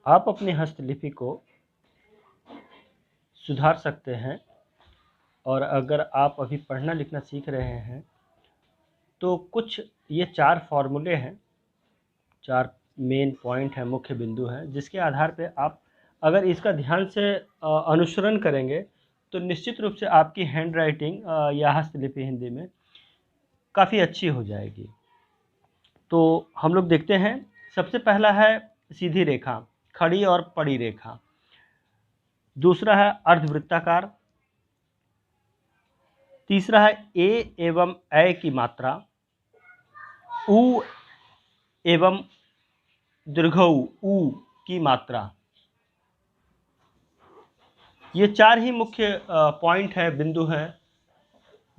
आप अपनी हस्तलिपि को सुधार सकते हैं। और अगर आप अभी पढ़ना लिखना सीख रहे हैं तो कुछ ये 4 फॉर्मूले हैं, 4 मेन पॉइंट हैं, मुख्य बिंदु हैं, जिसके आधार पे आप अगर इसका ध्यान से अनुसरण करेंगे तो निश्चित रूप से आपकी हैंड राइटिंग या हस्तलिपि हिंदी में काफ़ी अच्छी हो जाएगी। तो हम लोग देखते हैं, सबसे पहला है सीधी रेखा, खड़ी और पड़ी रेखा। दूसरा है अर्धवृत्ताकार। तीसरा है ए एवं ऐ की मात्रा, उ एवं दीर्घऊ उ की मात्रा। ये 4 ही मुख्य पॉइंट है, बिंदु हैं,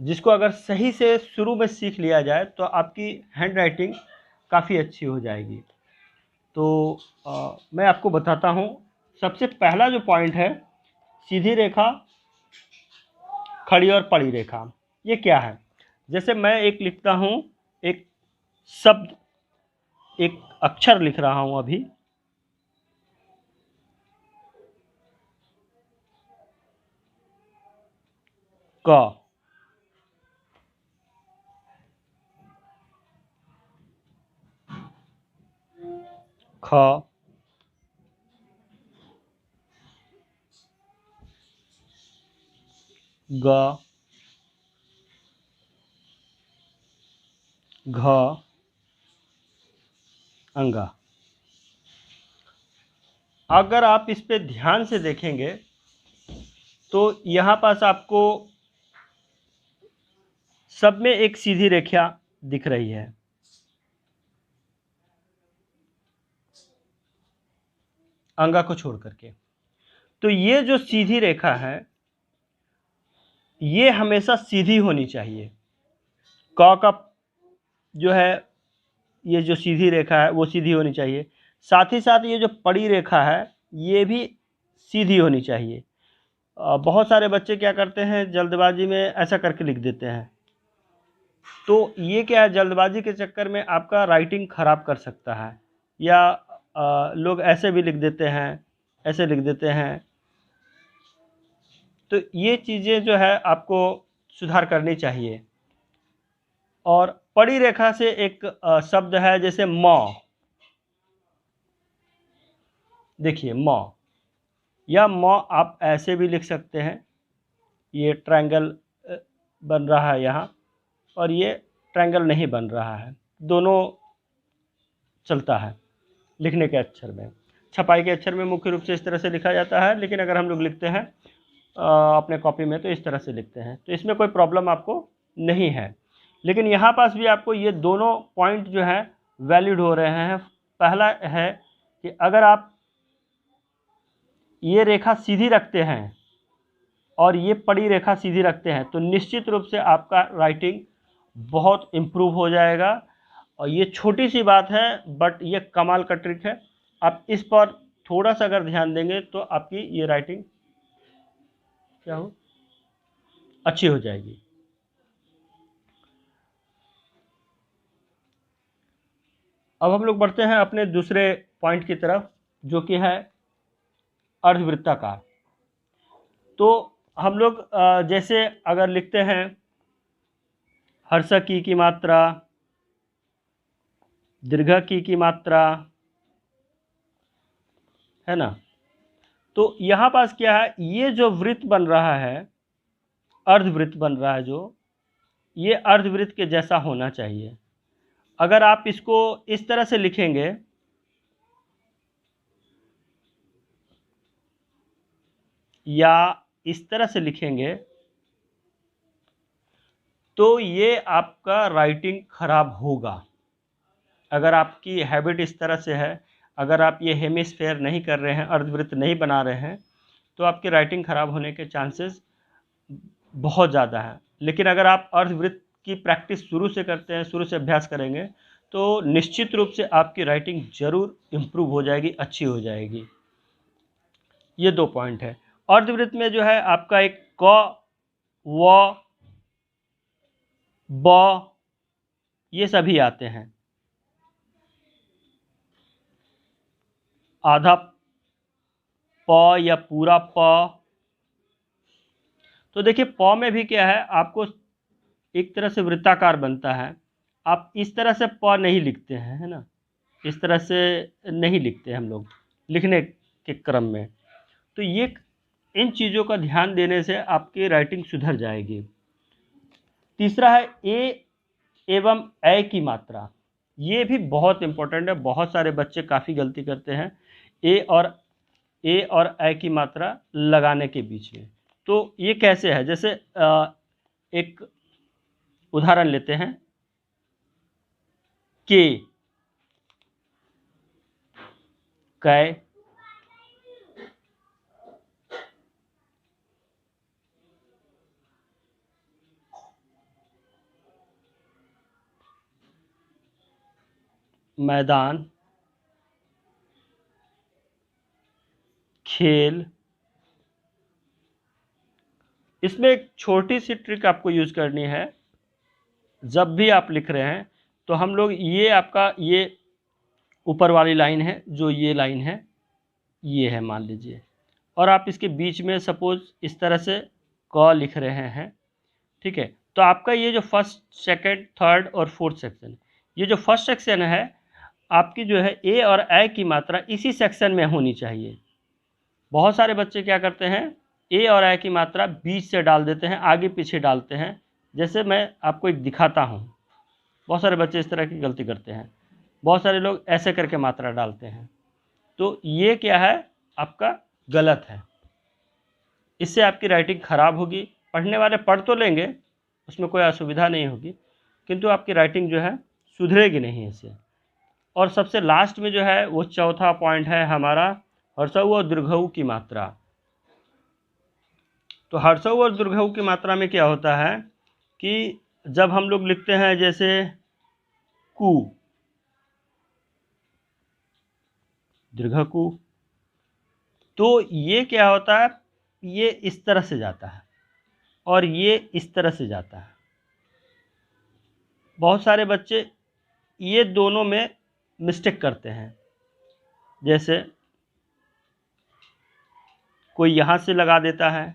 जिसको अगर सही से शुरू में सीख लिया जाए तो आपकी हैंड राइटिंग काफ़ी अच्छी हो जाएगी। तो मैं आपको बताता हूँ। सबसे पहला जो पॉइंट है, सीधी रेखा, खड़ी और पड़ी रेखा, ये क्या है? जैसे मैं एक लिखता हूँ, एक शब्द, एक अक्षर लिख रहा हूँ अभी, क, ख, ग, घ, अंगा। अगर आप इस पे ध्यान से देखेंगे तो यहाँ पास आपको सब में एक सीधी रेखा दिख रही है, अंगा को छोड़ करके। तो ये जो सीधी रेखा है ये हमेशा सीधी होनी चाहिए। क का जो है, ये जो सीधी रेखा है वो सीधी होनी चाहिए। साथ ही साथ ये जो पड़ी रेखा है ये भी सीधी होनी चाहिए। बहुत सारे बच्चे क्या करते हैं, जल्दबाजी में ऐसा करके लिख देते हैं। तो ये क्या है, जल्दबाजी के चक्कर में आपका राइटिंग ख़राब कर सकता है। या लोग ऐसे भी लिख देते हैं, ऐसे लिख देते हैं। तो ये चीज़ें जो है आपको सुधार करनी चाहिए। और पड़ी रेखा से एक शब्द है, जैसे म, देखिए म, या म आप ऐसे भी लिख सकते हैं। ये ट्रायंगल बन रहा है यहाँ, और ये ट्रायंगल नहीं बन रहा है, दोनों चलता है लिखने के अक्षर में। छपाई के अक्षर में मुख्य रूप से इस तरह से लिखा जाता है, लेकिन अगर हम लोग लिखते हैं अपने कॉपी में तो इस तरह से लिखते हैं, तो इसमें कोई प्रॉब्लम आपको नहीं है। लेकिन यहाँ पास भी आपको ये दोनों पॉइंट जो है वैलिड हो रहे हैं। पहला है कि अगर आप ये रेखा सीधी रखते हैं और ये पड़ी रेखा सीधी रखते हैं तो निश्चित रूप से आपका राइटिंग बहुत इम्प्रूव हो जाएगा। और ये छोटी सी बात है, बट ये कमाल का ट्रिक है। आप इस पर थोड़ा सा अगर ध्यान देंगे तो आपकी ये राइटिंग क्या हो, अच्छी हो जाएगी। अब हम लोग बढ़ते हैं अपने दूसरे पॉइंट की तरफ, जो कि है अर्धवृत्ताकार। तो हम लोग जैसे अगर लिखते हैं हर्ष की मात्रा, दीर्घ की मात्रा, है ना। तो यहाँ पास क्या है, ये जो वृत्त बन रहा है, अर्धवृत्त बन रहा है जो, ये अर्धवृत्त के जैसा होना चाहिए। अगर आप इसको इस तरह से लिखेंगे, या इस तरह से लिखेंगे, तो ये आपका राइटिंग खराब होगा। अगर आपकी हैबिट इस तरह से है, अगर आप ये हेमिस्फेयर नहीं कर रहे हैं, अर्धवृत्त नहीं बना रहे हैं, तो आपकी राइटिंग खराब होने के चांसेस बहुत ज़्यादा है। लेकिन अगर आप अर्धवृत्त की प्रैक्टिस शुरू से करते हैं, शुरू से अभ्यास करेंगे, तो निश्चित रूप से आपकी राइटिंग ज़रूर इम्प्रूव हो जाएगी, अच्छी हो जाएगी। ये 2 पॉइंट है। अर्धवृत्त में जो है आपका एक क, व, ब, ये सभी आते हैं। आधा प या पूरा प। तो देखिए प में भी क्या है, आपको एक तरह से वृत्ताकार बनता है। आप इस तरह से प नहीं लिखते हैं, है ना, इस तरह से नहीं लिखते हम लोग लिखने के क्रम में। तो ये इन चीज़ों का ध्यान देने से आपकी राइटिंग सुधर जाएगी। तीसरा है ए एवं ए की मात्रा। ये भी बहुत इम्पोर्टेंट है, बहुत सारे बच्चे काफ़ी गलती करते हैं ए और ए की मात्रा लगाने के बीच में। तो ये कैसे है, जैसे एक उदाहरण लेते हैं, के, कै, मैदान, खेल। इसमें एक छोटी सी ट्रिक आपको यूज़ करनी है। जब भी आप लिख रहे हैं तो हम लोग ये आपका ये ऊपर वाली लाइन है, जो ये लाइन है ये है मान लीजिए, और आप इसके बीच में सपोज इस तरह से क लिख रहे हैं, ठीक है। तो आपका ये जो फर्स्ट सेकंड थर्ड और फोर्थ सेक्शन, ये जो फर्स्ट सेक्शन है आपकी जो है ए और ए की मात्रा इसी सेक्शन में होनी चाहिए। बहुत सारे बच्चे क्या करते हैं, ए और ए की मात्रा बीच से डाल देते हैं, आगे पीछे डालते हैं। जैसे मैं आपको एक दिखाता हूँ, बहुत सारे बच्चे इस तरह की गलती करते हैं, बहुत सारे लोग ऐसे करके मात्रा डालते हैं। तो ये क्या है, आपका गलत है। इससे आपकी राइटिंग ख़राब होगी। पढ़ने वाले पढ़ तो लेंगे, उसमें कोई असुविधा नहीं होगी, किंतु आपकी राइटिंग जो है सुधरेगी नहीं इससे। और सबसे लास्ट में जो है वो चौथा पॉइंट है हमारा ह्रस्व और दीर्घऊ की मात्रा। तो ह्रस्व और दीर्घऊ की मात्रा में क्या होता है कि जब हम लोग लिखते हैं जैसे कु, दीर्घकु, तो ये क्या होता है, ये इस तरह से जाता है और ये इस तरह से जाता है। बहुत सारे बच्चे ये दोनों में मिस्टेक करते हैं, जैसे कोई यहाँ से लगा देता है,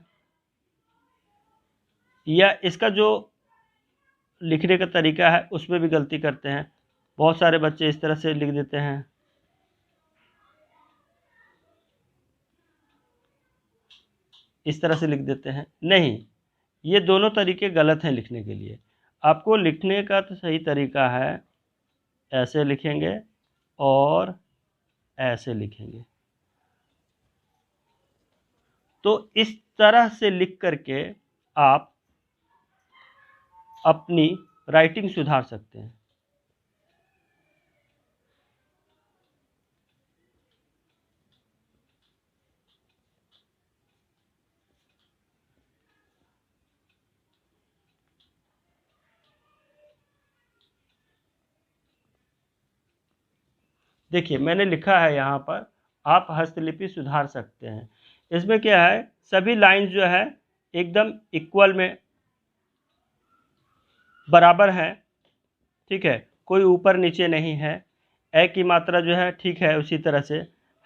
या इसका जो लिखने का तरीका है उसमें भी गलती करते हैं। बहुत सारे बच्चे इस तरह से लिख देते हैं, इस तरह से लिख देते हैं। नहीं, ये दोनों तरीके गलत हैं लिखने के लिए। आपको लिखने का तो सही तरीका है, ऐसे लिखेंगे और ऐसे लिखेंगे। तो इस तरह से लिख करके आप अपनी राइटिंग सुधार सकते हैं। देखिए मैंने लिखा है यहाँ पर, आप हस्तलिपि सुधार सकते हैं। इसमें क्या है, सभी लाइन जो है एकदम इक्वल में बराबर है, ठीक है, कोई ऊपर नीचे नहीं है। ए की मात्रा जो है ठीक है, उसी तरह से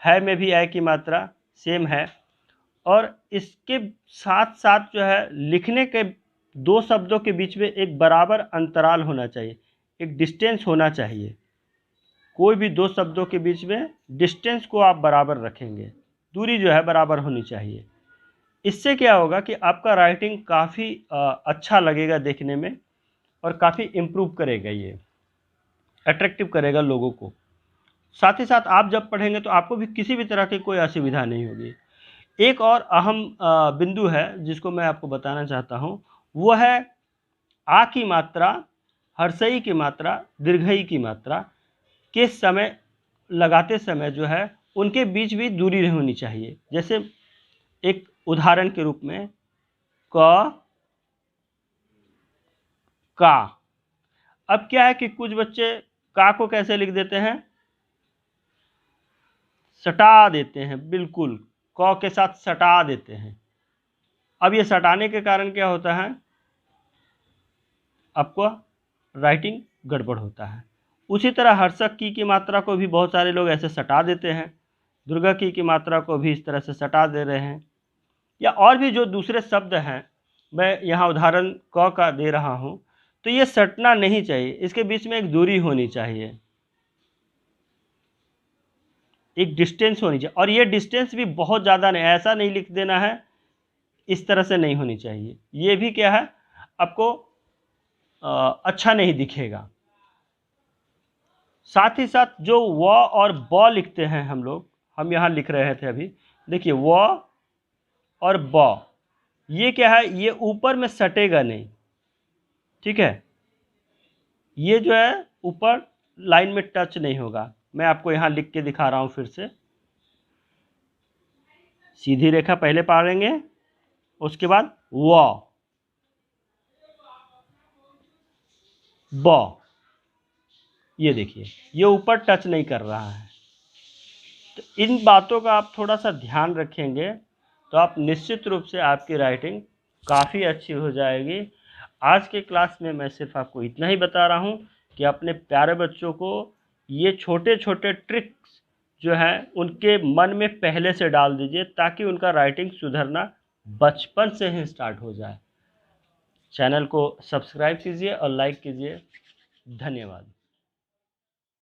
है में भी ए की मात्रा सेम है। और इसके साथ साथ जो है लिखने के दो शब्दों के बीच में एक बराबर अंतराल होना चाहिए, एक डिस्टेंस होना चाहिए। कोई भी दो शब्दों के बीच में डिस्टेंस को आप बराबर रखेंगे, दूरी जो है बराबर होनी चाहिए। इससे क्या होगा कि आपका राइटिंग काफ़ी अच्छा लगेगा देखने में, और काफ़ी इम्प्रूव करेगा, ये अट्रैक्टिव करेगा लोगों को। साथ ही साथ आप जब पढ़ेंगे तो आपको भी किसी भी तरह की कोई असुविधा नहीं होगी। एक और अहम बिंदु है जिसको मैं आपको बताना चाहता हूँ, वो है आ की मात्रा, हर्षई की मात्रा, दीर्घई की मात्रा के समय लगाते समय जो है उनके बीच भी दूरी होनी चाहिए। जैसे एक उदाहरण के रूप में क, का। अब क्या है कि कुछ बच्चे का को कैसे लिख देते हैं, सटा देते हैं, बिल्कुल क के साथ सटा देते हैं। अब ये सटाने के कारण क्या होता है, आपको राइटिंग गड़बड़ होता है। उसी तरह हर्षक की मात्रा को भी बहुत सारे लोग ऐसे सटा देते हैं, दुर्गा की मात्रा को भी इस तरह से सटा दे रहे हैं। या और भी जो दूसरे शब्द हैं, मैं यहाँ उदाहरण क का दे रहा हूँ, तो ये सटना नहीं चाहिए, इसके बीच में एक दूरी होनी चाहिए, एक डिस्टेंस होनी चाहिए। और ये डिस्टेंस भी बहुत ज़्यादा नहीं, ऐसा नहीं लिख देना है, इस तरह से नहीं होनी चाहिए। ये भी क्या है, आपको अच्छा नहीं दिखेगा। साथ ही साथ जो व और ब लिखते हैं हम यहाँ लिख रहे थे अभी, देखिए व और ब, ये क्या है, ये ऊपर में सटेगा नहीं, ठीक है, ये जो है ऊपर लाइन में टच नहीं होगा। मैं आपको यहाँ लिख के दिखा रहा हूँ फिर से। सीधी रेखा पहले पालेंगे, उसके बाद व, ब, ये देखिए ये ऊपर टच नहीं कर रहा है। तो इन बातों का आप थोड़ा सा ध्यान रखेंगे तो आप निश्चित रूप से आपकी राइटिंग काफ़ी अच्छी हो जाएगी। आज के क्लास में मैं सिर्फ आपको इतना ही बता रहा हूँ कि अपने प्यारे बच्चों को ये छोटे छोटे ट्रिक्स जो हैं उनके मन में पहले से डाल दीजिए, ताकि उनका राइटिंग सुधरना बचपन से ही स्टार्ट हो जाए। चैनल को सब्सक्राइब कीजिए और लाइक कीजिए। धन्यवाद।